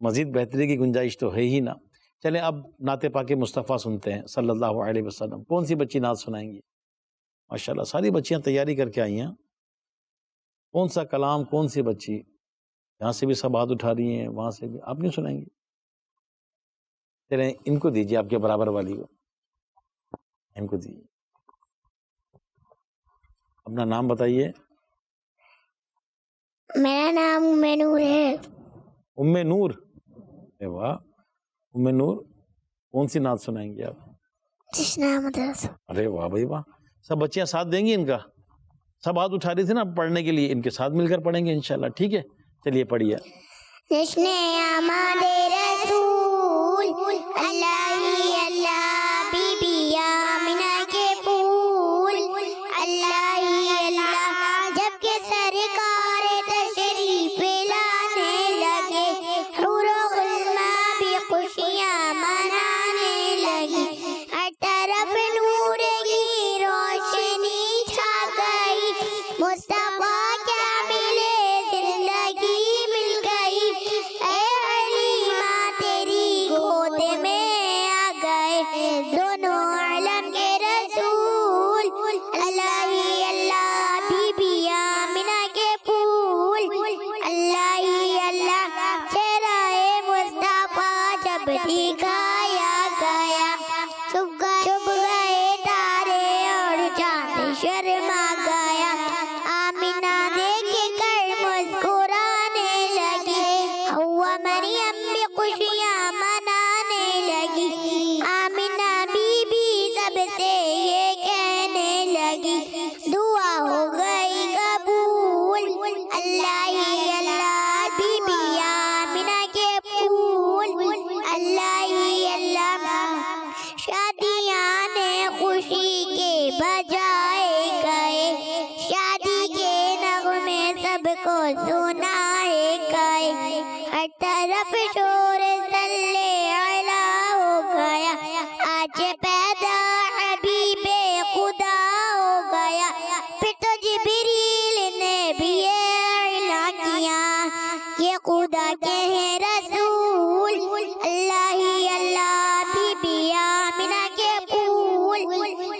مزید بہتری کی گنجائش تو ہے ہی نا. چلیں اب نعت پاک مصطفیٰ سنتے ہیں صلی اللہ علیہ وسلم. کون سی بچی نعت سنائیں گی؟ ماشاءاللہ ساری بچیاں تیاری کر کے آئی ہیں. کون سا کلام، کون سی بچی؟ یہاں سے بھی سب ہاتھ اٹھا رہی ہیں، وہاں سے بھی. آپ نہیں سنائیں گی؟ چلیں ان کو دیجیے، آپ کے برابر والی کو ان کو دیجیے. اپنا نام بتائیے. میرا نام ام نور ہے. ام نور، اے واہ ام نور، کون سی نعت سنائیں گے آپ؟ جشن مدرسہ. ارے واہ بھائی واہ. سب بچیاں ساتھ دیں گی ان کا؟ سب ہاتھ اٹھا رہی تھی نا پڑھنے کے لیے، ان کے ساتھ مل کر پڑھیں گے انشاءاللہ. ٹھیک ہے چلیے پڑھیے. جشن آمد رسول اللہ ہی اللہ، بی بی آمنہ کے پھول اللہ ہی اللہ، جب کہ سرکار تشریف لانے لگے، حور و غلماں بھی خوشیاں منانے لگی، ہر طرف نور کی روشنی چھا گئی، مصطفیٰ کیا ملے زندگی مل گئی، اے حلیمہ تیری گود میں آ گئے دونوں عالم کے رسول اللہ ہی اللہ، بی بی آمنہ کے پھول اللہ ہی اللہ، چہرہ مصطفیٰ جب دکھایا گیا، چھپ گئے تارے اور چاند شرما گیا، آمنہ دیکھ کر مسکرانے لگی، ہوا مریم بھی خوشیاں منانے لگی، آمنہ بی بی سب سے یہ کہنے لگی، دعا ہو گئی قبول اللہ ہی اللہ، بی بی آمنہ کے پھول اللہ ہی اللہ، شادیاں نے خوشی کے بجائے گئے، شادی کے نغمے سب کو سنائے گئے، ہر طرف شور صلی علیہ ہو گیا، آج پیدا حبیب خدا ہو گیا، پھر تو جبریل نے بھی یہ اعلان کیا، یہ خدا کے ہیں رسول اللہ ہی اللہ، بی بی آمنہ کے پھول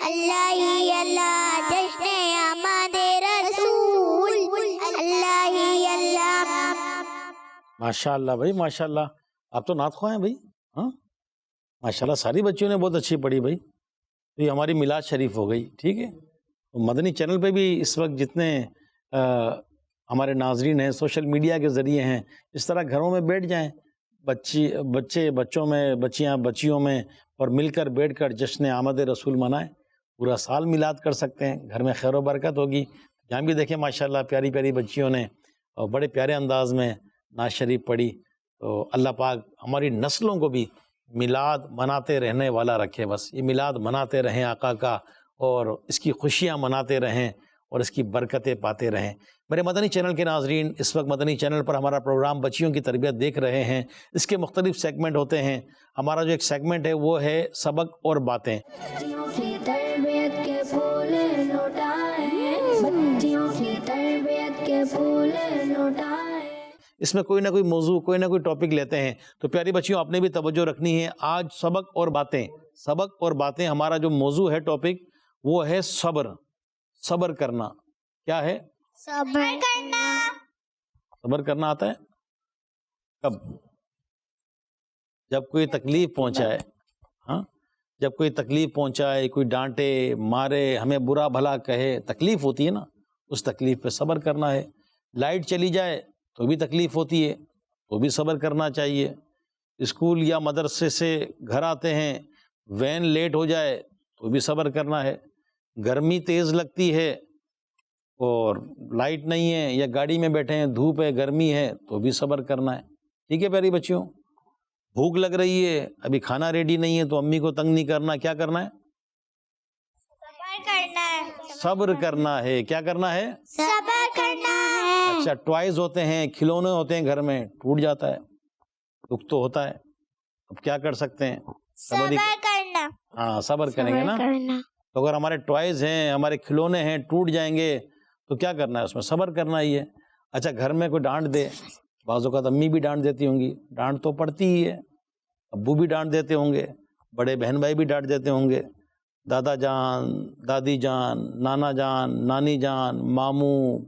اللہ ہی اللہ، جشن آمد رسول اللہ ہی اللہ. ماشاءاللہ بھائی ماشاءاللہ. آپ تو نعت خواہ ہیں بھائی. ہاں ماشاءاللہ ساری بچیوں نے بہت اچھی پڑھی بھائی. تو یہ ہماری میلاد شریف ہو گئی. ٹھیک ہے مدنی چینل پہ بھی اس وقت جتنے ہمارے ناظرین ہیں سوشل میڈیا کے ذریعے ہیں، اس طرح گھروں میں بیٹھ جائیں، بچوں میں بچیوں میں، اور مل کر بیٹھ کر جشن آمد رسول منائیں. پورا سال میلاد کر سکتے ہیں، گھر میں خیر و برکت ہوگی. یہاں بھی دیکھیں ماشاءاللہ پیاری پیاری بچیوں نے اور بڑے پیارے انداز میں نعت شریف پڑھی. تو اللہ پاک ہماری نسلوں کو بھی میلاد مناتے رہنے والا رکھے. بس یہ میلاد مناتے رہیں آقا کا، اور اس کی خوشیاں مناتے رہیں اور اس کی برکتیں پاتے رہیں. میرے مدنی چینل کے ناظرین، اس وقت مدنی چینل پر ہمارا پروگرام بچیوں کی تربیت دیکھ رہے ہیں. اس کے مختلف سیگمنٹ ہوتے ہیں. ہمارا جو ایک سیگمنٹ ہے وہ ہے سبق اور باتیں. بچیوں کی تربیت کے پھول لوٹائیں، بچیوں کی تربیت کے پھول لوٹائیں. اس میں کوئی نہ کوئی موضوع، کوئی نہ کوئی ٹاپک لیتے ہیں. تو پیاری بچیوں آپ نے بھی توجہ رکھنی ہے. آج سبق اور باتیں، سبق اور باتیں ہمارا جو موضوع ہے ٹاپک وہ ہے صبر. صبر کرنا. کیا ہے؟ صبر کرنا. صبر کرنا آتا ہے کب؟ جب کوئی تکلیف پہنچائے. ہاں جب کوئی تکلیف پہنچائے، کوئی ڈانٹے مارے، ہمیں برا بھلا کہے، تکلیف ہوتی ہے نا، اس تکلیف پہ صبر کرنا ہے. لائٹ چلی جائے تو بھی تکلیف ہوتی ہے، تو بھی صبر کرنا چاہیے. اسکول یا مدرسے سے گھر آتے ہیں، وین لیٹ ہو جائے تو بھی صبر کرنا ہے. گرمی تیز لگتی ہے اور لائٹ نہیں ہے، یا گاڑی میں بیٹھے ہیں، دھوپ ہے، گرمی ہے، تو بھی صبر کرنا ہے. ٹھیک ہے پیاری بچیوں؟ بھوک لگ رہی ہے، ابھی کھانا ریڈی نہیں ہے، تو امی کو تنگ نہیں کرنا. کیا کرنا ہے؟ صبر کرنا ہے. صبر کرنا ہے. کیا کرنا ہے؟ صبر کرنا ہے. اچھا ٹوائز ہوتے ہیں، کھلونے ہوتے ہیں گھر میں، ٹوٹ جاتا ہے، دکھ تو ہوتا ہے، اب کیا کر سکتے ہیں؟ صبر کرنا. ہاں صبر کریں گے نا. تو اگر ہمارے ٹوائز ہیں، ہمارے کھلونے ہیں، ٹوٹ جائیں گے تو کیا کرنا ہے؟ اس میں صبر کرنا ہی ہے. اچھا گھر میں کوئی ڈانٹ دے بعض اوقات امی بھی ڈانٹ دیتی ہوں گی، ڈانٹ تو پڑتی ہی ہے، ابو بھی ڈانٹ دیتے ہوں گے، بڑے بہن بھائی بھی ڈانٹ دیتے ہوں گے، دادا جان، دادی جان، نانا جان، نانی جان، ماموں،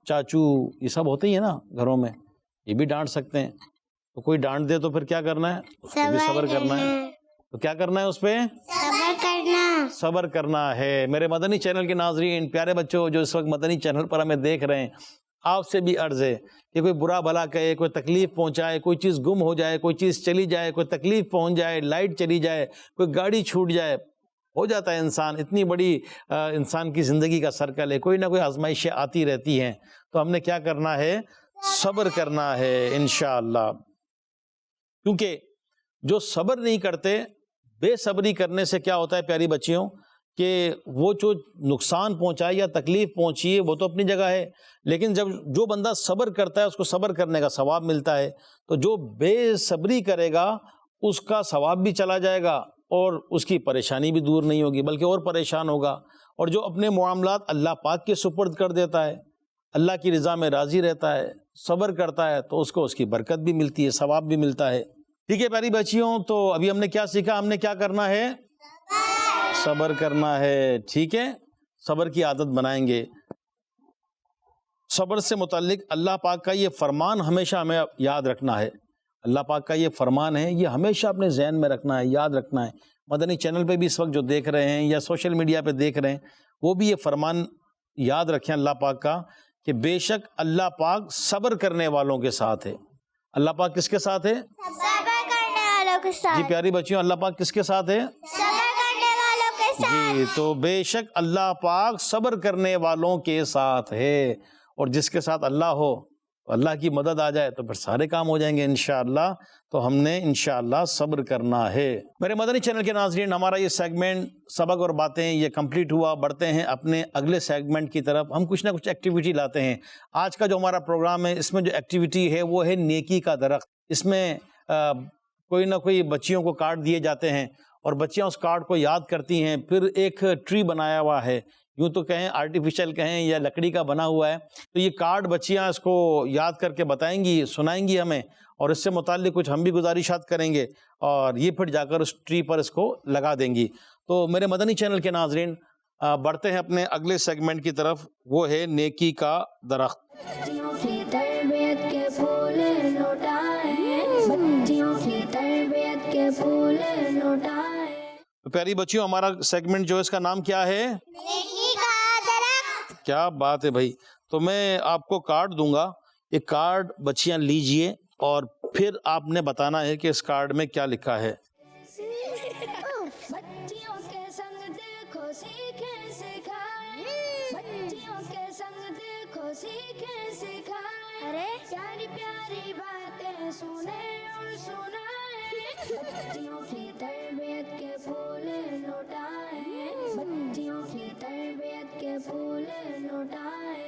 چاچو، یہ سب ہوتے ہی ہیں نا گھروں میں، یہ بھی ڈانٹ سکتے ہیں۔ تو کوئی ڈانٹ دے تو پھر کیا کرنا ہے؟ اس پہ بھی صبر کرنا ہے۔ تو کیا کرنا ہے اس پہ؟ صبر کرنا۔ صبر کرنا ہے۔ میرے مدنی چینل کے ناظرین، پیارے بچوں جو اس وقت مدنی چینل پر ہمیں دیکھ رہے ہیں، آپ سے بھی عرض ہے کہ کوئی برا بھلا کہے، کوئی تکلیف پہنچائے، کوئی چیز گم ہو جائے، کوئی چیز چلی جائے، کوئی تکلیف پہنچ جائے، لائٹ چلی جائے، کوئی گاڑی چھوٹ جائے، ہو جاتا ہے انسان، اتنی بڑی انسان کی زندگی کا سرکل ہے، کوئی نہ کوئی آزمائشیں آتی رہتی ہیں، تو ہم نے کیا کرنا ہے؟ صبر کرنا ہے انشاءاللہ۔ کیونکہ جو صبر نہیں کرتے، بے صبری کرنے سے کیا ہوتا ہے پیاری بچیوں کہ وہ جو نقصان پہنچائے یا تکلیف پہنچی ہے وہ تو اپنی جگہ ہے، لیکن جب جو بندہ صبر کرتا ہے اس کو صبر کرنے کا ثواب ملتا ہے، تو جو بے صبری کرے گا اس کا ثواب بھی چلا جائے گا اور اس کی پریشانی بھی دور نہیں ہوگی بلکہ اور پریشان ہوگا۔ اور جو اپنے معاملات اللہ پاک کے سپرد کر دیتا ہے، اللہ کی رضا میں راضی رہتا ہے، صبر کرتا ہے، تو اس کو اس کی برکت بھی ملتی ہے، ثواب بھی ملتا ہے۔ ٹھیک ہے پیاری بچیوں، تو ابھی ہم نے کیا سیکھا؟ ہم نے کیا کرنا ہے؟ صبر کرنا ہے۔ ٹھیک ہے، صبر کی عادت بنائیں گے۔ صبر سے متعلق اللہ پاک کا یہ فرمان ہمیشہ ہمیں یاد رکھنا ہے۔ اللہ پاک کا یہ فرمان ہے، یہ ہمیشہ اپنے ذہن میں رکھنا ہے، یاد رکھنا ہے۔ مدنی چینل پہ بھی اس وقت جو دیکھ رہے ہیں یا سوشل میڈیا پہ دیکھ رہے ہیں، وہ بھی یہ فرمان یاد رکھیں اللہ پاک کا کہ بے شک اللہ پاک صبر کرنے والوں کے ساتھ ہے۔ اللہ پاک کس کے ساتھ ہے؟ صبر کرنے والوں کے ساتھ۔ جی پیاری بچیوں، اللہ پاک کس کے ساتھ ہے؟ صبر کرنے والوں کے ساتھ۔ جی، تو بے شک اللہ پاک صبر کرنے والوں کے ساتھ ہے، اور جس کے ساتھ اللہ ہو، اللہ کی مدد آ جائے تو پھر سارے کام ہو جائیں گے انشاءاللہ۔ تو ہم نے انشاءاللہ صبر کرنا ہے۔ میرے مدنی چینل کے ناظرین، ہمارا یہ سیگمنٹ سبق اور باتیں یہ کمپلیٹ ہوا۔ بڑھتے ہیں اپنے اگلے سیگمنٹ کی طرف۔ ہم کچھ نہ کچھ ایکٹیویٹی لاتے ہیں۔ آج کا جو ہمارا پروگرام ہے، اس میں جو ایکٹیویٹی ہے وہ ہے نیکی کا درخت۔ اس میں کوئی نہ کوئی بچیوں کو کارڈ دیے جاتے ہیں اور بچیاں اس کارڈ کو یاد کرتی ہیں، پھر ایک ٹری بنایا ہوا ہے، یوں تو کہیں آرٹیفیشل کہیں یا لکڑی کا بنا ہوا ہے، تو یہ کارڈ بچیاں اس کو یاد کر کے بتائیں گی، سنائیں گی ہمیں، اور اس سے متعلق کچھ ہم بھی گزارشات کریں گے، اور یہ پھر جا کر اس ٹری پر اس کو لگا دیں گی۔ تو میرے مدنی چینل کے ناظرین، بڑھتے ہیں اپنے اگلے سیگمنٹ کی طرف، وہ ہے نیکی کا درخت۔ بچیوں کی تربیت کے پھول لوٹائے، بچیوں کی تربیت کے پھول لوٹائے۔ پیاری بچیوں، ہمارا سیگمنٹ جو ہے اس کا نام کیا ہے؟ نیکی کا درخت۔ کیا بات ہے بھائی۔ تو میں آپ کو کارڈ دوں گا، یہ کارڈ بچیاں لیجئے اور پھر آپ نے بتانا ہے کہ اس کارڈ میں کیا لکھا ہے۔ بچیوں کے سنگ دیکھو سیکھیں سکھائیں، بچیوں کے سنگ دیکھو سیکھیں سکھائیں، ارے پیاری پیاری باتیں سنیں اور سنائیں، بچیوں کی تربیت کے پھول لوٹائیں، بچیوں کی تربیت کے پھول لوٹائیں۔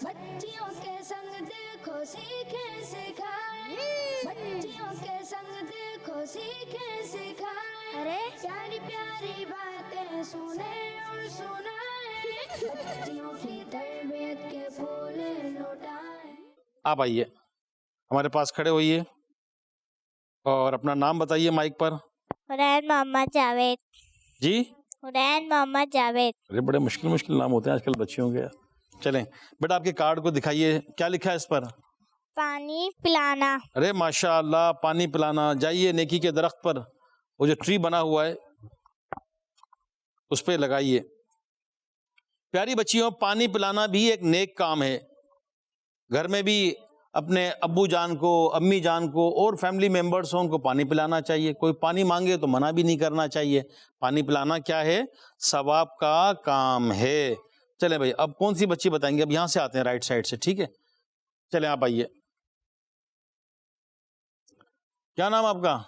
بچیوں کے سنگ دیکھو سیکھیں سکھائیں، بچیوں کے سنگ دیکھو سیکھیں سکھائیں، ارے پیاری پیاری باتیں سنیں اور سنائیں، بچیوں کی تربیت کے پھول لوٹائیں۔ آپ آئیے، ہمارے پاس کھڑے ہوئیے اور اپنا نام بتائیے مائک پر۔ حرین محمد جاوید۔ جی، حرین محمد جاوید۔ ارے بڑے مشکل نام ہوتے ہیں آج کل بچیوں کے۔ چلیں بیٹا، آپ کے کارڈ کو دکھائیے، کیا لکھا ہے اس پر؟ پانی پلانا۔ ارے ماشاء اللہ، پانی پلانا۔ جائیے نیکی کے درخت پر، وہ جو ٹری بنا ہوا ہے اس پہ لگائیے۔ پیاری بچیوں، پانی پلانا بھی ایک نیک کام ہے۔ گھر میں بھی اپنے ابو جان کو، امی جان کو اور فیملی ممبرس ہوں، ان کو پانی پلانا چاہیے۔ کوئی پانی مانگے تو منع بھی نہیں کرنا چاہیے۔ پانی پلانا کیا ہے؟ ثواب کا کام ہے۔ چلیں بھائی، اب کون سی بچی بتائیں گے؟ اب یہاں سے آتے ہیں، رائٹ سائڈ سے، ٹھیک ہے؟ چلیں آپ آئیے۔ کیا نام آپ کا؟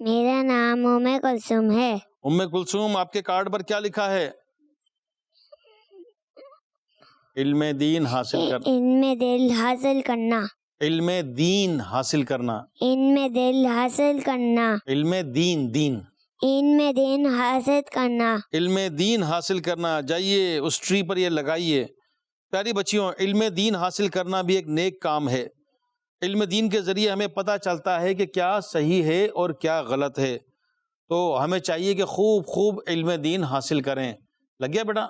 میرا نام ام کلثوم ہے۔ ام کلثوم، آپ کے کارڈ پر کیا لکھا ہے؟ علم دین حاصل کرنا۔ ان میں دل حاصل کرنا۔ علم دین حاصل کرنا۔ ان میں دل حاصل کرنا۔ علم دین، دین علم دین حاصل کرنا. علم دین حاصل کرنا. جائیے اس ٹری پر یہ لگائیے. پیاری بچیوں، علم دین حاصل کرنا بھی ایک نیک کام ہے. علم دین کے ذریعے ہمیں پتہ چلتا ہے کہ کیا صحیح ہے اور کیا غلط ہے. تو ہمیں چاہیے کہ خوب خوب علم دین حاصل کریں. لگ گیا بیٹا؟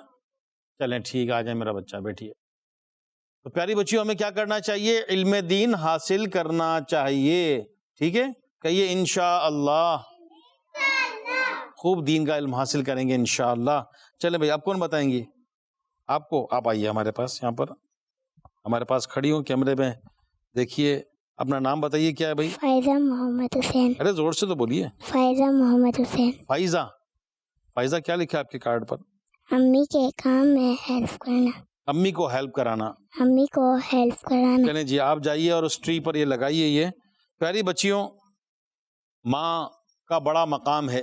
چلیں ٹھیک، آ جائیں میرا بچہ، بیٹھیے. تو پیاری بچیوں، ہمیں کیا کرنا چاہیے؟ علم دین حاصل کرنا چاہیے. ٹھیک ہے، کہیے انشاءاللہ. خوب دین کا علم حاصل کریں گے انشاءاللہ. چلیں بھائی، آپ کون بتائیں گی؟ آپ کو. آپ آئیے ہمارے پاس، یہاں پر ہمارے پاس کھڑی ہوں کیمرے میں. دیکھیے، اپنا نام بتائیے. کیا ہے بھائی؟ فائزہ محمد حسین. ارے زور سے تو بولیے. فائزہ محمد حسین. فائزہ. فائزہ کیا لکھا ہے آپ کے کارڈ پر؟ امی کے کام میں ہیلپ کرنا. امی کو ہیلپ کرانا. امی کو ہیلپ کرانا. چلیں جی، آپ جائیے اور اس ٹری پر یہ لگائیے. یہ پیاری بچیوں، ماں کا بڑا مقام ہے،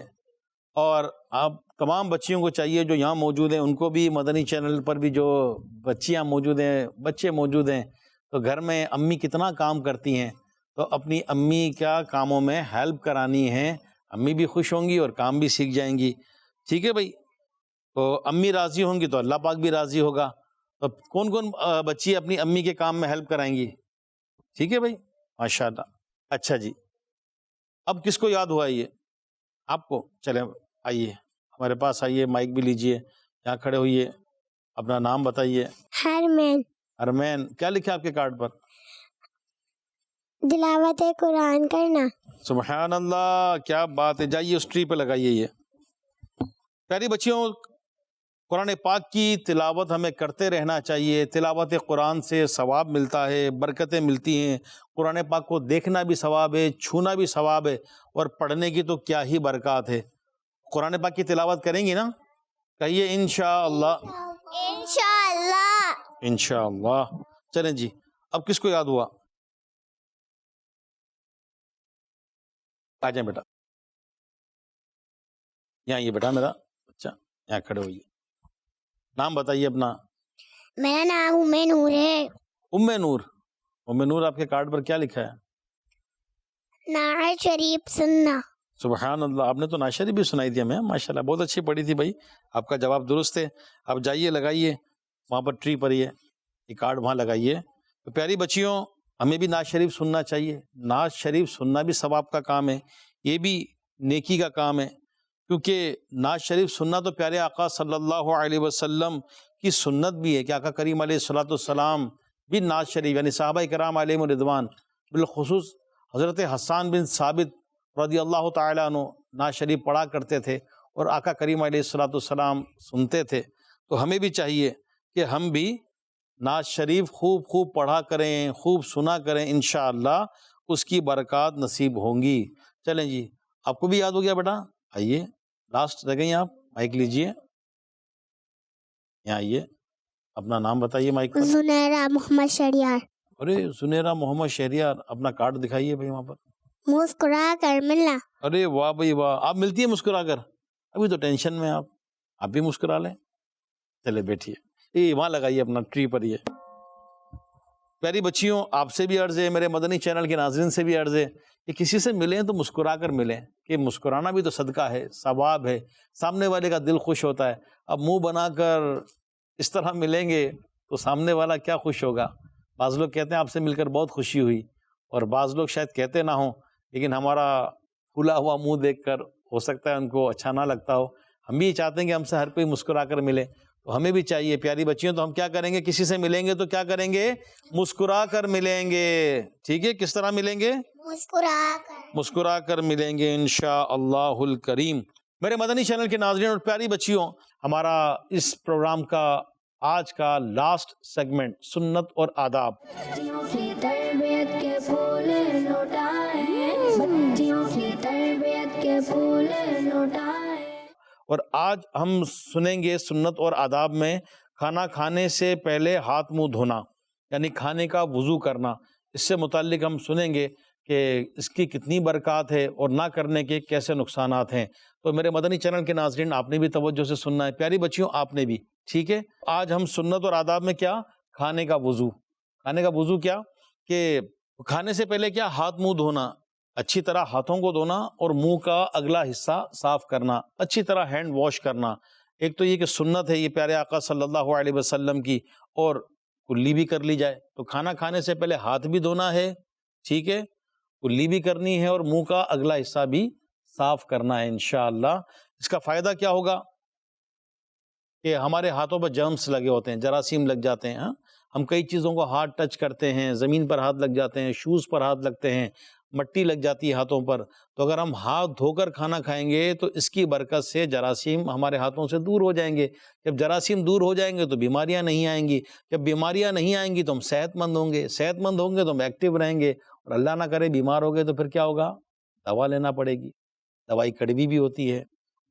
اور آپ تمام بچیوں کو چاہیے جو یہاں موجود ہیں، ان کو بھی مدنی چینل پر بھی جو بچیاں موجود ہیں، بچے موجود ہیں، تو گھر میں امی کتنا کام کرتی ہیں، تو اپنی امی کیا کاموں میں ہیلپ کرانی ہے. امی بھی خوش ہوں گی اور کام بھی سیکھ جائیں گی. ٹھیک ہے بھائی؟ تو امی راضی ہوں گی تو اللہ پاک بھی راضی ہوگا. تو کون کون بچی اپنی امی کے کام میں ہیلپ کرائیں گی؟ ٹھیک ہے بھائی، ماشاء اللہ. اچھا جی، اب کس کو یاد ہوا یہ؟ آپ کو. چلیں آئیے ہمارے پاس، آئیے، مائک بھی لیجئے، یہاں کھڑے ہوئیے، اپنا نام بتائیے. ہرمین. ارمین. کیا لکھا آپ کے کارڈ پر؟ تلاوت قرآن کرنا. سبحان اللہ، کیا بات ہے. جائیے اس ٹری پہ لگائیے. یہ پیاری بچیوں، قرآن پاک کی تلاوت ہمیں کرتے رہنا چاہیے. تلاوت قرآن سے ثواب ملتا ہے، برکتیں ملتی ہیں. قرآن پاک کو دیکھنا بھی ثواب ہے، چھونا بھی ثواب ہے، اور پڑھنے کی تو کیا ہی برکات ہے. قرآن پاک کی تلاوت کریں گی نا؟ کہیے انشاءاللہ. انشاءاللہ. انشاءاللہ. چلیں جی، اب کس کو یاد ہوا؟ آ جائیں بیٹا، یہاں یہ بیٹا میرا بچہ، یہاں کھڑے ہوئیے. نام بتائیے اپنا. میرا نام ام نور ہے. ام نور. ام نور، آپ کے کارڈ پر کیا لکھا ہے؟ نعت شریف سننا. سبحان اللہ. آپ نے تو نعت شریف بھی سنائی تھی ہمیں، ماشاءاللہ بہت اچھی پڑھی تھی بھائی. آپ کا جواب درست ہے. آپ جائیے، لگائیے وہاں پر ٹری پر یہ کارڈ وہاں لگائیے. تو پیاری بچیوں، ہمیں بھی نعت شریف سننا چاہیے. نعت شریف سننا بھی ثواب کا کام ہے، یہ بھی نیکی کا کام ہے، کیونکہ نعت شریف سننا تو پیارے آقا صلی اللہ علیہ وسلم کی سنت بھی ہے کہ آقا کریم علیہ الصلوۃ والسلام بھی نعت شریف، یعنی صحابہ کرام علیہم الرضوان، بالخصوص حضرت حسان بن ثابت رضی اللہ تعالیٰ عنہ نعت شریف پڑھا کرتے تھے، اور آقا کریم علیہ الصلوۃ والسلام سنتے تھے. تو ہمیں بھی چاہیے کہ ہم بھی نعت شریف خوب خوب پڑھا کریں، خوب سنا کریں. انشاءاللہ اس کی برکات نصیب ہوں گی. چلیں جی، آپ کو بھی یاد ہو گیا بیٹا؟ آئیے، لاسٹ رہ گئی آپ. مائک لیجئے، یہاں آئیے، اپنا نام بتائیے مائک پر. زنیرہ محمد شہریار. ارے زنیرہ محمد شہریار، اپنا کارڈ دکھائیے بھائی وہاں پر. مسکرا کر ملنا. ارے واہ بھائی واہ، آپ ملتی ہے مسکرا کر؟ ابھی تو ٹینشن میں آپ بھی مسکرا لیں. چلے بیٹھیے، یہ وہاں لگائیے اپنا ٹری پر. یہ پیاری بچیوں، آپ سے بھی عرض ہے، میرے مدنی چینل کے ناظرین سے بھی عرض ہے کہ کسی سے ملیں تو مسکرا کر ملیں، کہ مسکرانا بھی تو صدقہ ہے، ثواب ہے، سامنے والے کا دل خوش ہوتا ہے. اب منہ بنا کر اس طرح ملیں گے تو سامنے والا کیا خوش ہوگا. بعض لوگ کہتے ہیں آپ سے مل کر بہت خوشی ہوئی، اور بعض لوگ شاید کہتے نہ ہوں، لیکن ہمارا کھلا ہوا منہ دیکھ کر ہو سکتا ہے ان کو اچھا نہ لگتا ہو. ہم بھی چاہتے ہیں کہ ہم سے ہر کوئی مسکرا کر ملے. تو ہمیں بھی چاہیے پیاری بچیوں، تو ہم کیا کریں گے؟ کسی سے ملیں گے تو کیا کریں گے؟ مسکرا کر ملیں گے. ٹھیک ہے؟ کس طرح ملیں گے؟ مسکرا کر ملیں گے انشاءاللہ الکریم. میرے مدنی چینل کے ناظرین اور پیاری بچیوں، ہمارا اس پروگرام کا آج کا لاسٹ سیگمنٹ سنت اور آداب. بچیوں کی تربیت کے پھول لوٹائیں، بچیوں کی تربیت کے پھول لوٹائیں. اور آج ہم سنیں گے سنت اور آداب میں کھانا کھانے سے پہلے ہاتھ منہ دھونا، یعنی کھانے کا وضو کرنا. اس سے متعلق ہم سنیں گے کہ اس کی کتنی برکات ہے اور نہ کرنے کے کیسے نقصانات ہیں. تو میرے مدنی چینل کے ناظرین، آپ نے بھی توجہ سے سننا ہے، پیاری بچیوں آپ نے بھی. ٹھیک ہے؟ آج ہم سنت اور آداب میں کیا؟ کھانے کا وضو. کھانے کا وضو کیا؟ کہ کھانے سے پہلے کیا؟ ہاتھ منہ دھونا. اچھی طرح ہاتھوں کو دھونا اور منہ کا اگلا حصہ صاف کرنا، اچھی طرح ہینڈ واش کرنا. ایک تو یہ کہ سنت ہے یہ پیارے آقا صلی اللہ علیہ وسلم کی، اور کلی بھی کر لی جائے. تو کھانا کھانے سے پہلے ہاتھ بھی دھونا ہے، ٹھیک ہے، کلی بھی کرنی ہے اور منہ کا اگلا حصہ بھی صاف کرنا ہے انشاءاللہ. اس کا فائدہ کیا ہوگا کہ ہمارے ہاتھوں پر جرمس لگے ہوتے ہیں، جراثیم لگ جاتے ہیں. ہم کئی چیزوں کو ہاتھ ٹچ کرتے ہیں، زمین پر ہاتھ لگ جاتے ہیں، شوز پر ہاتھ لگتے ہیں، مٹی لگ جاتی ہے ہاتھوں پر. تو اگر ہم ہاتھ دھو کر کھانا کھائیں گے تو اس کی برکت سے جراثیم ہمارے ہاتھوں سے دور ہو جائیں گے. جب جراثیم دور ہو جائیں گے تو بیماریاں نہیں آئیں گی. جب بیماریاں نہیں آئیں گی تو ہم صحت مند ہوں گے، صحت مند ہوں گے تو ہم ایکٹیو رہیں گے. اور اللہ نہ کرے بیمار ہو گئے تو پھر کیا ہوگا؟ دوا لینا پڑے گی. دوائی کڑوی بھی ہوتی ہے،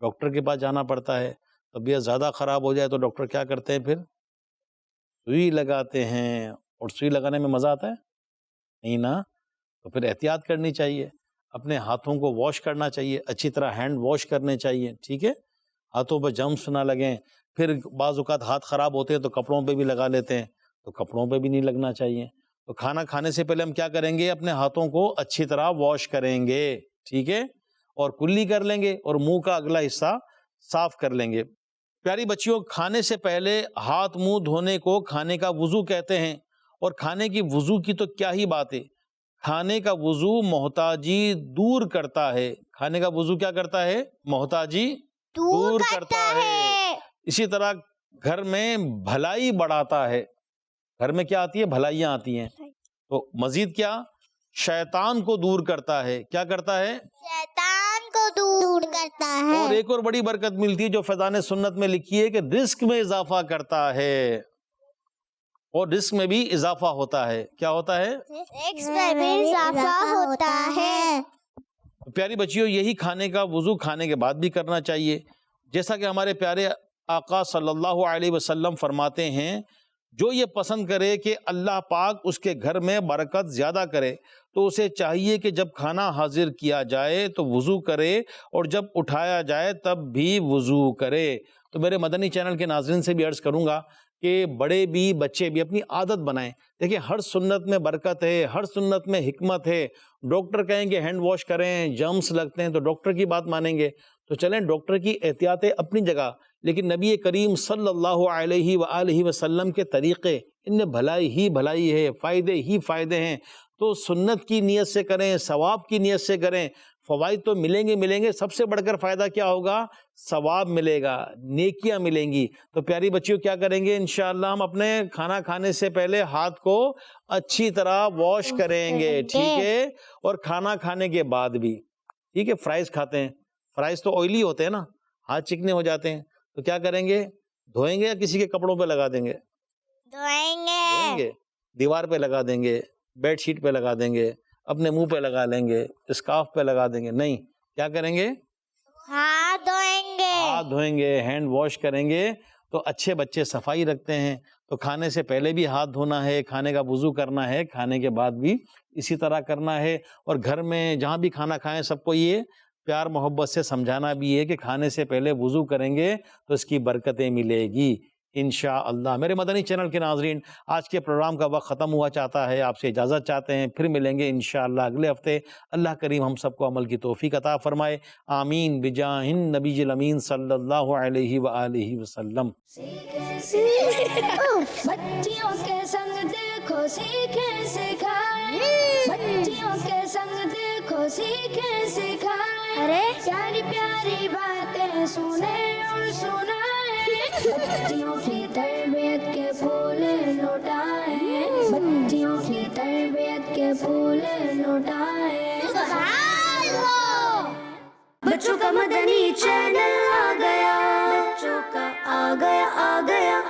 ڈاکٹر کے پاس جانا پڑتا ہے. طبیعت زیادہ خراب ہو جائے تو ڈاکٹر کیا کرتے ہیں؟ پھر سوئی لگاتے ہیں. اور سوئی لگانے میں مزہ آتا ہے؟ نہیں نا. تو پھر احتیاط کرنی چاہیے، اپنے ہاتھوں کو واش کرنا چاہیے، اچھی طرح ہینڈ واش کرنے چاہیے، ٹھیک ہے، ہاتھوں پہ جرمس نہ لگیں. پھر بعض اوقات ہاتھ خراب ہوتے ہیں تو کپڑوں پہ بھی لگا لیتے ہیں، تو کپڑوں پہ بھی نہیں لگنا چاہیے. تو کھانا کھانے سے پہلے ہم کیا کریں گے؟ اپنے ہاتھوں کو اچھی طرح واش کریں گے، ٹھیک ہے، اور کلی کر لیں گے اور منہ کا اگلا حصہ صاف کر لیں گے. پیاری بچیوں، کھانے سے پہلے ہاتھ منہ دھونے کو کھانے کا وضو کہتے ہیں. اور کھانے کی وضو کی تو کیا ہی بات ہے، کھانے کا وضو محتاجی دور کرتا ہے. کھانے کا وضو کیا کرتا ہے؟ محتاجی دور کرتا ہے. اسی طرح گھر میں بھلائی بڑھاتا ہے. گھر میں کیا آتی ہے؟ بھلائیاں آتی ہیں. تو مزید کیا؟ شیطان کو دور کرتا ہے. کیا کرتا ہے؟ شیطان کو دور کرتا ہے. اور ایک اور بڑی برکت ملتی ہے جو فیضان سنت میں لکھی ہے کہ رزق میں اضافہ کرتا ہے. اور رزق میں بھی اضافہ ہوتا ہے. کیا ہوتا ہے؟ رزق میں بھی اضافہ ہوتا ہے. پیاری بچیوں، یہی کھانے کا وضو کھانے کے بعد بھی کرنا چاہیے. جیسا کہ ہمارے پیارے آقا صلی اللہ علیہ وسلم فرماتے ہیں، جو یہ پسند کرے کہ اللہ پاک اس کے گھر میں برکت زیادہ کرے تو اسے چاہیے کہ جب کھانا حاضر کیا جائے تو وضو کرے، اور جب اٹھایا جائے تب بھی وضو کرے. تو میرے مدنی چینل کے ناظرین سے بھی عرض کروں گا کہ بڑے بھی بچے بھی اپنی عادت بنائیں. دیکھیں، ہر سنت میں برکت ہے، ہر سنت میں حکمت ہے. ڈاکٹر کہیں گے ہینڈ واش کریں، جرمس لگتے ہیں تو ڈاکٹر کی بات مانیں گے. تو چلیں، ڈاکٹر کی احتیاط اپنی جگہ، لیکن نبی کریم صلی اللہ علیہ وآلہ وسلم کے طریقے، ان میں بھلائی ہی بھلائی ہے، فائدے ہی فائدے ہیں. تو سنت کی نیت سے کریں، ثواب کی نیت سے کریں. فوائد تو ملیں گے. سب سے بڑھ کر فائدہ کیا ہوگا؟ ثواب ملے گا، نیکیاں ملیں گی. تو پیاری بچیوں، کیا کریں گے؟ انشاءاللہ ہم اپنے کھانا کھانے سے پہلے ہاتھ کو اچھی طرح واش کریں گے، ٹھیک ہے، اور کھانا کھانے کے بعد بھی، ٹھیک ہے. فرائز کھاتے ہیں، فرائز تو آئلی ہوتے ہیں نا، ہاتھ چکنے ہو جاتے ہیں. تو کیا کریں گے؟ دھوئیں گے یا کسی کے کپڑوں پہ لگا دیں گے؟ دھوئیں گے، دیوار پہ لگا دیں گے، بیڈ شیٹ پہ لگا دیں گے، اپنے منہ پہ لگا لیں گے، اسکارف پہ لگا دیں گے؟ نہیں، کیا کریں گے؟ ہاتھ دھوئیں گے، ہینڈ واش کریں گے. تو اچھے بچے صفائی رکھتے ہیں. تو کھانے سے پہلے بھی ہاتھ دھونا ہے، کھانے کا وضو کرنا ہے، کھانے کے بعد بھی اسی طرح کرنا ہے. اور گھر میں جہاں بھی کھانا کھائیں سب کو یہ پیار محبت سے سمجھانا بھی ہے کہ کھانے سے پہلے وضو کریں گے تو اس کی برکتیں ملے گی انشاءاللہ. میرے مدنی چینل کے ناظرین، آج کے پروگرام کا وقت ختم ہوا چاہتا ہے، آپ سے اجازت چاہتے ہیں. پھر ملیں گے انشاءاللہ اگلے ہفتے. اللہ کریم ہم سب کو عمل کی توفیق عطا فرمائے. آمین بجاہ النبی الامین صلی اللہ علیہ وآلہ وسلم. بچیوں کے سنگ دیکھو سیکھیں سکھائیں، بچیوں کے سنگ دیکھو سیکھیں سکھائیں، ارے پیاری پیاری باتیں سنیں اور سنائیں. بچیوں کی تربیت کے پھول لوٹائیں، بچیوں کی تربیت کے پھول لوٹائیں. بچوں کا مدنی چینل آ گیا، بچوں کا آ گیا